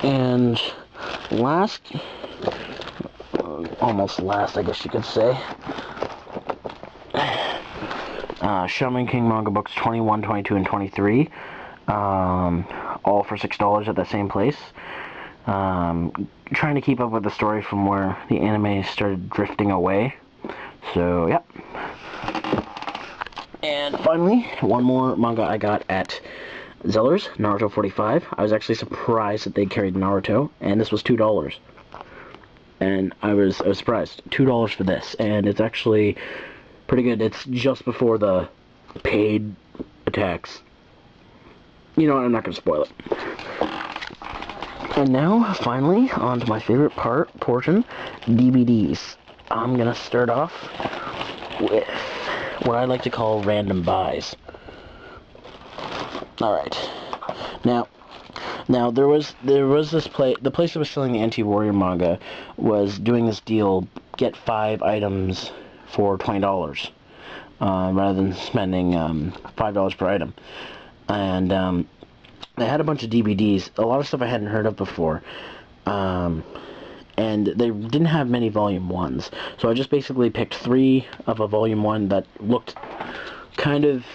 And last, almost last, I guess you could say, Shaman King manga books 21, 22, and 23, all for $6 at the same place. Trying to keep up with the story from where the anime started drifting away. So, yep. And finally, one more manga I got at Zeller's, Naruto 45. I was actually surprised that they carried Naruto, and this was $2. And I was surprised. $2 for this, and it's actually pretty good. It's just before the paid attacks. You know what, I'm not going to spoil it. And now, finally, on to my favorite portion, DVDs. I'm going to start off with what I like to call random buys. Alright. Now there was this place, the place that was selling the Anti-Warrior manga was doing this deal, get 5 items for $20, rather than spending $5 per item. And they had a bunch of DVDs, a lot of stuff I hadn't heard of before, and they didn't have many Volume 1s, so I just basically picked 3 of a Volume 1 that looked kind of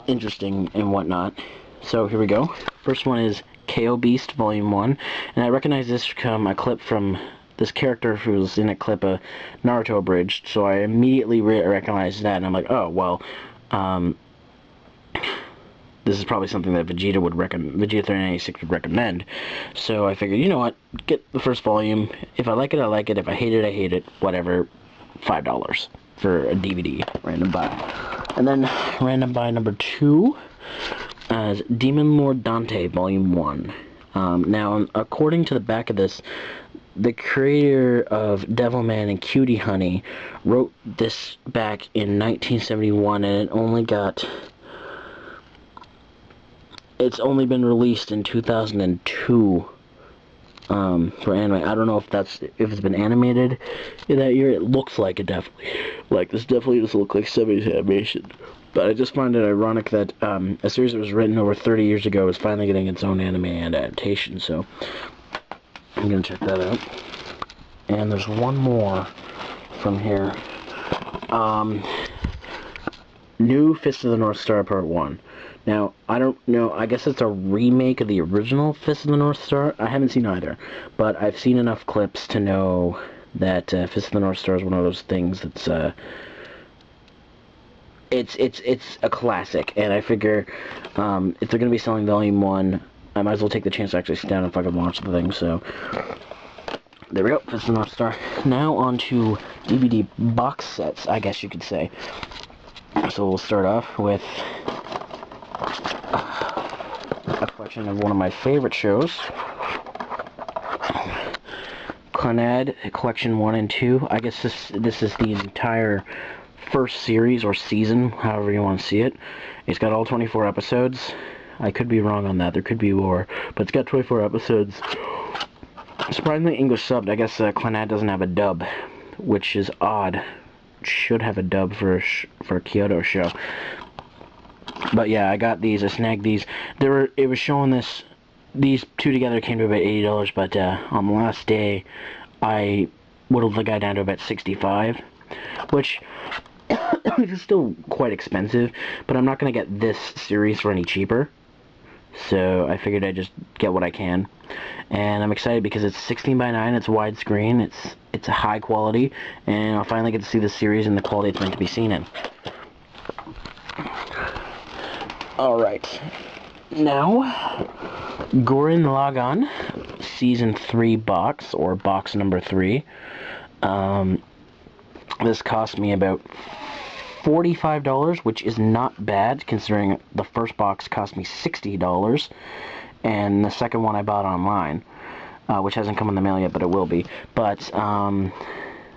interesting and whatnot. So here we go. First one is KO Beast Volume 1, and I recognize this from a clip from this character who was in a clip of Naruto abridged, so I immediately recognized that, and I'm like, oh, well, this is probably something that Vegeta 396 would recommend. So I figured, you know what, get the first volume. If I like it, I like it. If I hate it, I hate it. Whatever. $5 for a DVD. Random buy. And then random buy number 2 is Demon Lord Dante Volume 1. Now, according to the back of this, the creator of Devilman and Cutie Honey wrote this back in 1971, and it's only been released in 2002 for anime. I don't know if it's been animated in that year. It looks like it definitely. Like, this definitely doesn't look like 70s animation. But I just find it ironic that a series that was written over 30 years ago is finally getting its own anime adaptation, so I'm going to check that out. And there's one more from here. New Fist of the North Star Part 1. Now, I don't know, I guess it's a remake of the original Fist of the North Star. I haven't seen either, but I've seen enough clips to know that Fist of the North Star is one of those things that's, it's a classic, and I figure, if they're going to be selling Volume 1, I might as well take the chance to actually sit down and fucking watch the thing, so there we go, Fist of the North Star. Now on to DVD box sets, I guess you could say. So we'll start off with a collection of one of my favorite shows, Clannad Collection 1 and 2. I guess this is the entire first series or season, however you want to see it. It's got all 24 episodes. I could be wrong on that, there could be more, but it's got 24 episodes. Surprisingly English subbed. I guess Clannad doesn't have a dub, which is odd. Should have a dub for a Kyoto show. But yeah, I got these. I snagged these. It was showing this. These two together came to about $80, but on the last day, I whittled the guy down to about $65, which is still quite expensive. But I'm not gonna get this series for any cheaper, so I figured I'd just get what I can. And I'm excited because it's 16:9. It's widescreen. It's a high quality, and I'll finally get to see the series in the quality it's meant to be seen in. Alright, now, Gurren Lagann Season 3 box, or box number 3. This cost me about $45, which is not bad, considering the first box cost me $60, and the second one I bought online, which hasn't come in the mail yet, but it will be. But,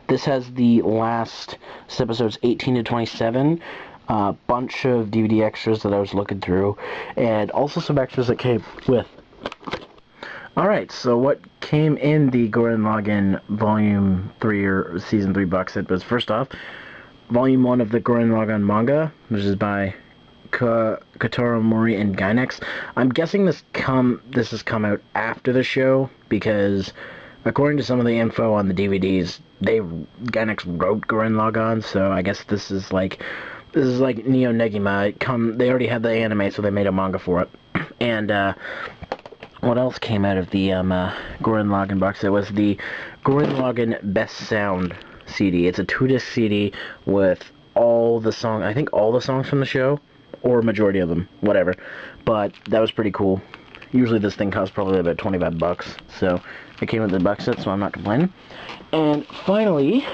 this has the last episodes 18 to 27, bunch of DVD extras that I was looking through, and also some extras that came with. Alright, so what came in the Gurren Lagann Volume 3 or Season 3 box set was, first off, Volume 1 of the Gurren Lagann manga, which is by Kotaro Mori and Gainax. I'm guessing this has come out after the show, because according to some of the info on the DVDs, Gainax wrote Gurren Lagann, so I guess this is like Neo Negima. They already had the anime, so they made a manga for it. And what else came out of the Gurren Lagann box? It was the Gurren Lagann Best Sound CD. It's a 2-disc CD with all the songs, I think all the songs from the show, or majority of them, whatever. But that was pretty cool. Usually this thing costs probably about 25 bucks, so it came with the box set, so I'm not complaining. And finally,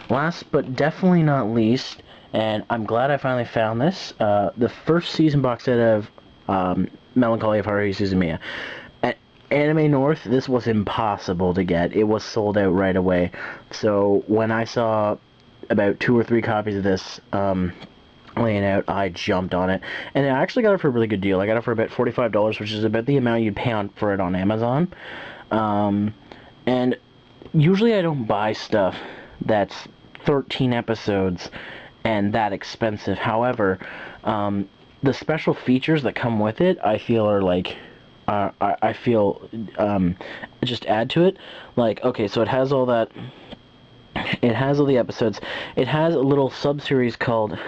last but definitely not least, and I'm glad I finally found this, the first season box set of Melancholy of Haruhi Suzumiya. At Anime North, this was impossible to get. It was sold out right away. So when I saw about 2 or 3 copies of this laying out, I jumped on it. And I actually got it for a really good deal. I got it for about $45, which is about the amount you'd pay for it on Amazon. And usually I don't buy stuff that's 13 episodes and that expensive. However, the special features that come with it, I feel are like, I feel just add to it. Like, okay, so it has all that. It has all the episodes. It has a little sub-series called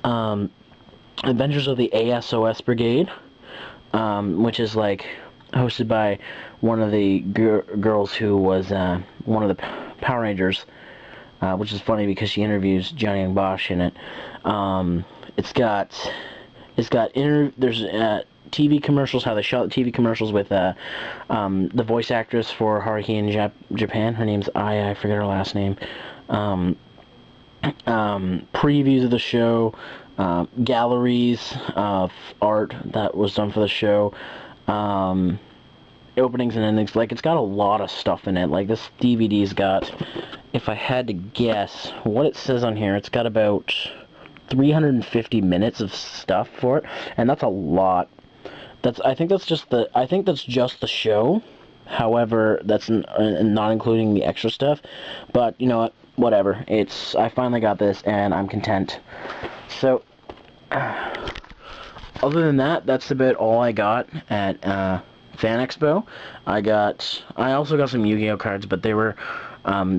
Adventures of the ASOS Brigade, which is like hosted by one of the girls who was one of the Power Rangers, which is funny because she interviews Johnny and Bosch in it. There's TV commercials, how they shot the TV commercials with the voice actress for Haruhi in Japan. Her name's Aya, I forget her last name. Previews of the show, galleries of art that was done for the show, openings and endings. Like, it's got a lot of stuff in it. Like, this DVD's got, if I had to guess what it says on here, it's got about 350 minutes of stuff for it, and that's a lot. I think that's just the show. However, that's not including the extra stuff. But you know what? Whatever. I finally got this, and I'm content. So, other than that, that's about all I got at Fan Expo. I also got some Yu-Gi-Oh cards, but they were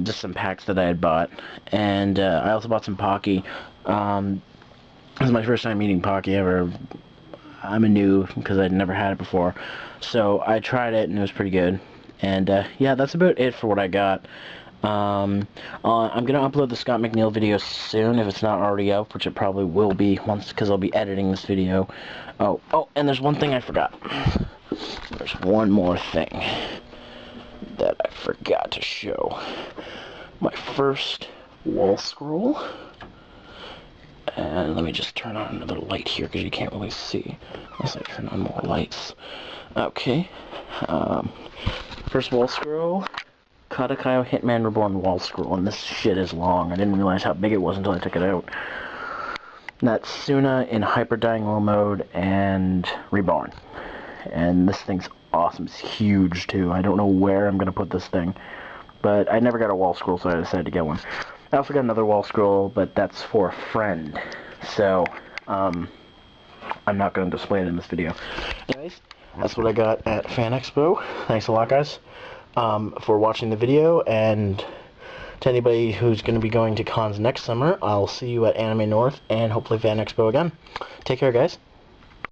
just some packs that I had bought, and I also bought some Pocky. This is my first time eating Pocky ever. I'm a noob because I'd never had it before, so I tried it and it was pretty good. And yeah, that's about it for what I got. I'm gonna upload the Scott McNeil video soon if it's not already up, which it probably will be because I'll be editing this video. Oh, and there's one thing I forgot. There's one more thing that I forgot to show. My first wall scroll. And let me just turn on another light here because you can't really see unless I turn on more lights. Okay. First wall scroll. Katakayo Hitman Reborn wall scroll. And this shit is long. I didn't realize how big it was until I took it out. That's Suna in hyperdiagonal mode and Reborn. And this thing's awesome. It's huge too. I don't know where I'm going to put this thing. But I never got a wall scroll, so I decided to get one. I also got another wall scroll, but that's for a friend. So, I'm not going to display it in this video. Anyways, that's what I got at Fan Expo. Thanks a lot, guys, for watching the video. And to anybody who's going to be going to cons next summer, I'll see you at Anime North and hopefully Fan Expo again. Take care, guys.